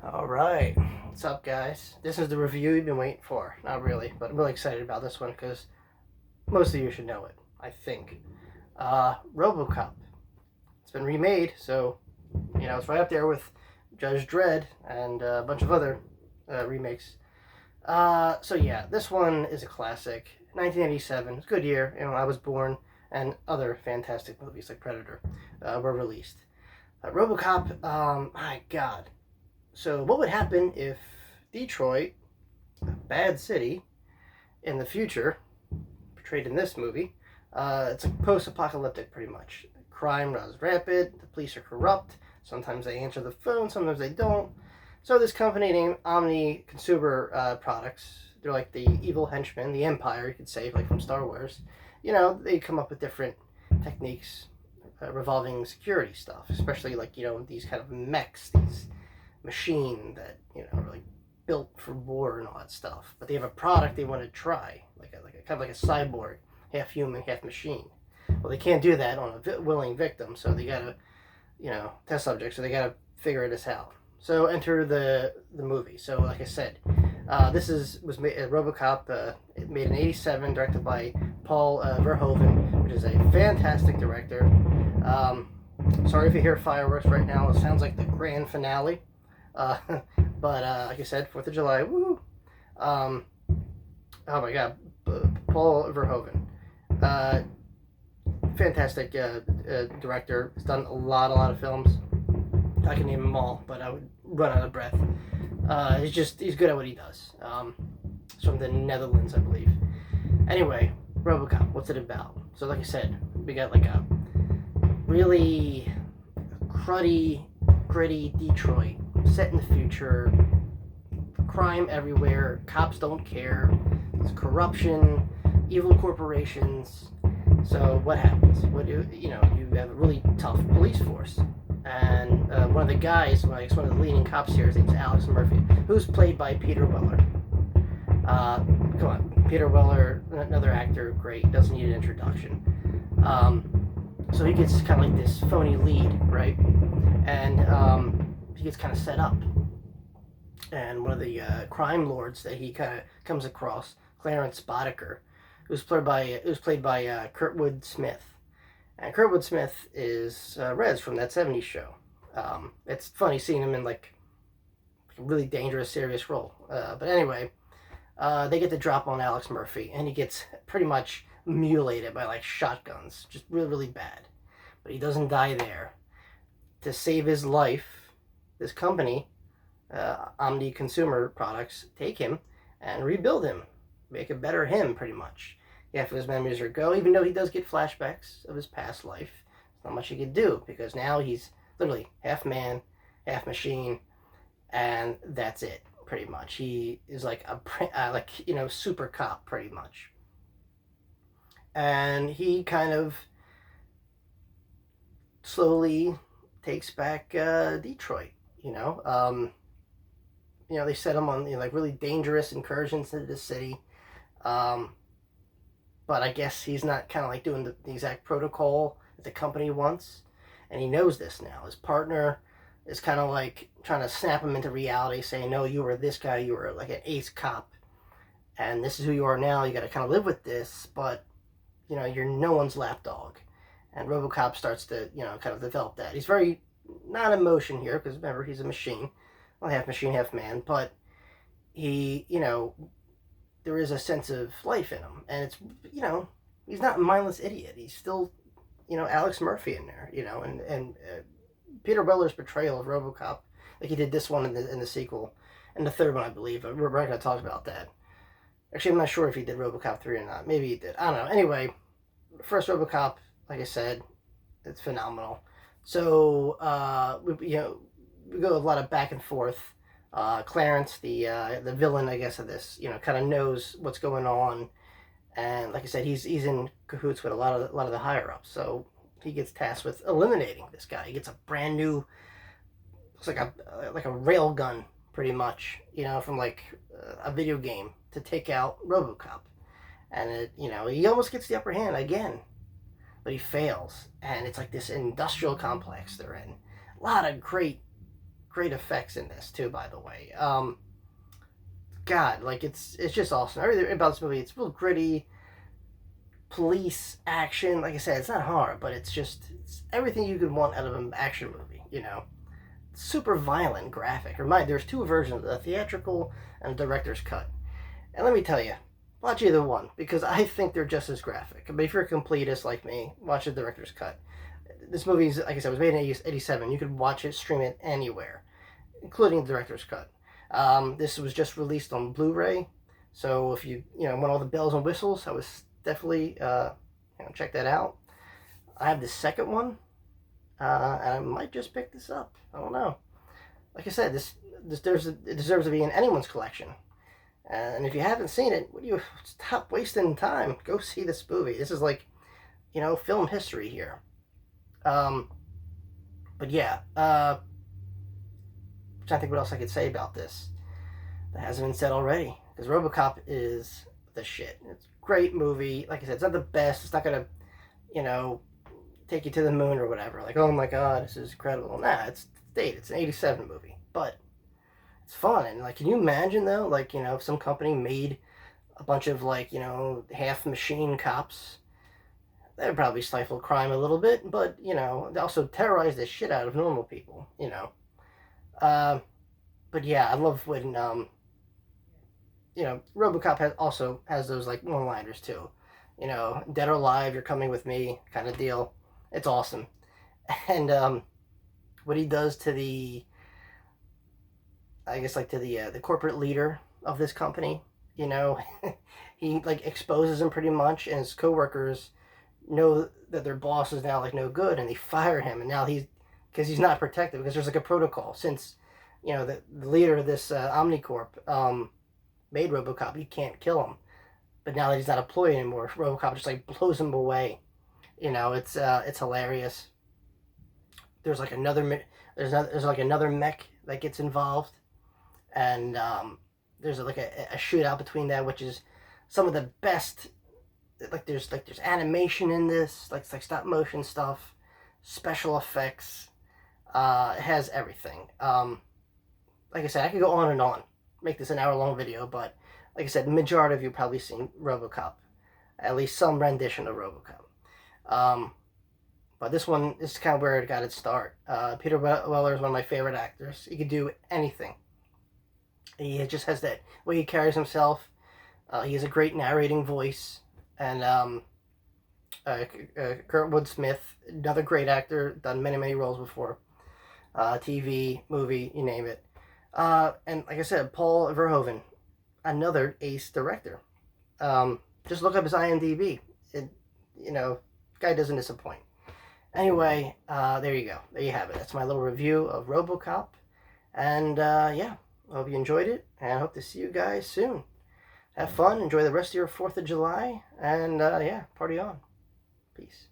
All right, what's up, guys? This is the review you've been waiting for. Not really, but I'm really excited about this one because most of you should know it, I think. Robocop. It's been remade, so it's right up there with Judge Dredd and a bunch of other remakes. So yeah, this one is a classic. 1987, it's a good year. I was born, and other fantastic movies like Predator were released. Robocop, my God. So, what would happen if Detroit, a bad city, in the future, portrayed in this movie, it's like post-apocalyptic, pretty much. Crime runs rampant. The police are corrupt. Sometimes they answer the phone. Sometimes they don't. So this company named Omni Consumer Products, they're like the evil henchmen, the Empire, you could say, like from Star Wars. They come up with different techniques revolving security stuff, especially like these kind of mechs, these machine that are like built for war and all that stuff. But they have a product they want to try, like a kind of like a cyborg, half human, half machine. Well, they can't do that on a willing victim, so they gotta test subject. So they gotta figure this out. So enter the movie. So like I said, was made Robocop. Made in '87, directed by Paul Verhoeven, which is a fantastic director. Sorry if you hear fireworks right now. It sounds like the grand finale. Uh, but like I said, 4th of July, woo! Oh my God, Paul Verhoeven, uh, fantastic director. He's done a lot of films. I can name them all, but I would run out of breath. He's good at what he does. He's from the Netherlands, I believe. Anyway, RoboCop, what's it about? So like I said, we got like a really cruddy, gritty Detroit set in the future. Crime everywhere. Cops don't care. There's corruption, evil corporations. So what happens? You have a really tough police force, and one of the guys, one of the leading cops here, his name's Alex Murphy, who's played by Peter Weller. Come on, Peter Weller, another actor, great. Doesn't need an introduction. So he gets kind of like this phony lead, right? And he gets kind of set up. And one of the crime lords that he kind of comes across, Clarence Boddicker, who's played by Kurtwood Smith. And Kurtwood Smith is Rez from that '70s show. It's funny seeing him in like a really dangerous, serious role. But anyway, they get the drop on Alex Murphy, and he gets pretty much mutilated by like shotguns, just really, really bad. But he doesn't die there. To save his life, this company, Omni Consumer Products, take him and rebuild him, make a better him, pretty much. Half of his memories are go, even though he does get flashbacks of his past life. There's not much he can do because now he's literally half man, half machine, and that's it, pretty much. He is like a super cop, pretty much. And he kind of slowly takes back Detroit. They set him on like really dangerous incursions into the city. But I guess he's not kind of like doing the exact protocol that the company wants, and he knows this now. His partner is kind of like trying to snap him into reality, saying, "No, you were this guy. You were like an ace cop, and this is who you are now. You got to kind of live with this, but you're no one's lapdog." And RoboCop starts to kind of develop that. He's very not emotion here because remember he's a machine, well, half machine, half man, but he there is a sense of life in him, and it's he's not a mindless idiot. He's still Alex Murphy in there, and Peter Weller's portrayal of RoboCop, like he did this one in the sequel, and the third one I believe. We're not going to talk about that. Actually, I'm not sure if he did RoboCop 3 or not. Maybe he did. I don't know. Anyway, first RoboCop, like I said, it's phenomenal. So we go a lot of back and forth. Clarence, the villain, I guess, of this, kind of knows what's going on, and like I said, he's in cahoots with a lot of the higher ups. So he gets tasked with eliminating this guy. He gets a brand new, looks like a rail gun, pretty much, from like a video game to take out RoboCop, and he almost gets the upper hand again, but he fails, and it's like this industrial complex they're in. A lot of great great effects in this too, by the way. God, like it's just awesome. Everything about this movie, it's real gritty, police action. Like I said, it's not horror, but it's everything you could want out of an action movie. You know, super violent, graphic. There's two versions: the theatrical and the director's cut. And let me tell you, watch either one because I think they're just as graphic. But if you're a completist like me, watch the director's cut. This movie's, like I said, was made in '87. You could watch it, stream it anywhere, including the director's cut. This was just released on Blu-ray, so if you want all the bells and whistles, I was definitely check that out. I have the second one, and I might just pick this up. I don't know. Like I said, it deserves to be in anyone's collection. And if you haven't seen it, stop wasting time? Go see this movie. This is like, film history here. But yeah, I'm trying to think what else I could say about this that hasn't been said already. Because Robocop is the shit. It's a great movie. Like I said, it's not the best. It's not gonna, take you to the moon or whatever. Like, oh my god, this is incredible. Nah, it's dated. It's an '87 movie, but it's fun. And like, can you imagine though? Like, if some company made a bunch of like, half machine cops. That would probably stifle crime a little bit, but, they also terrorize the shit out of normal people, But yeah, I love when, Robocop also has those, like, one-liners, too. Dead or alive, you're coming with me kind of deal. It's awesome. And what he does to the corporate leader of this company, he, like, exposes him pretty much, and his coworkers know that their boss is now like no good and they fire him, and now because he's not protected because there's like a protocol since the leader of this Omnicorp made Robocop. You can't kill him, but now that he's not employed anymore, Robocop just like blows him away. It's hilarious. There's like another mech that gets involved, and there's like a shootout between that, which is some of the best. There's animation in this, like stop motion stuff, special effects. It has everything. Like I said, I could go on and on, make this an hour-long video, but like I said, the majority of you probably seen Robocop, at least some rendition of Robocop. But this is kind of where it got its start. Peter Weller is one of my favorite actors. He could do anything. He just has that way he carries himself. He has a great narrating voice. And Kurtwood Smith, another great actor, done many, many roles before. TV, movie, you name it. And like I said, Paul Verhoeven, another ace director. Just look up his IMDb. Guy doesn't disappoint. Anyway, there you go. There you have it. That's my little review of Robocop. And yeah, I hope you enjoyed it. And I hope to see you guys soon. Have fun, enjoy the rest of your 4th of July, and yeah, party on. Peace.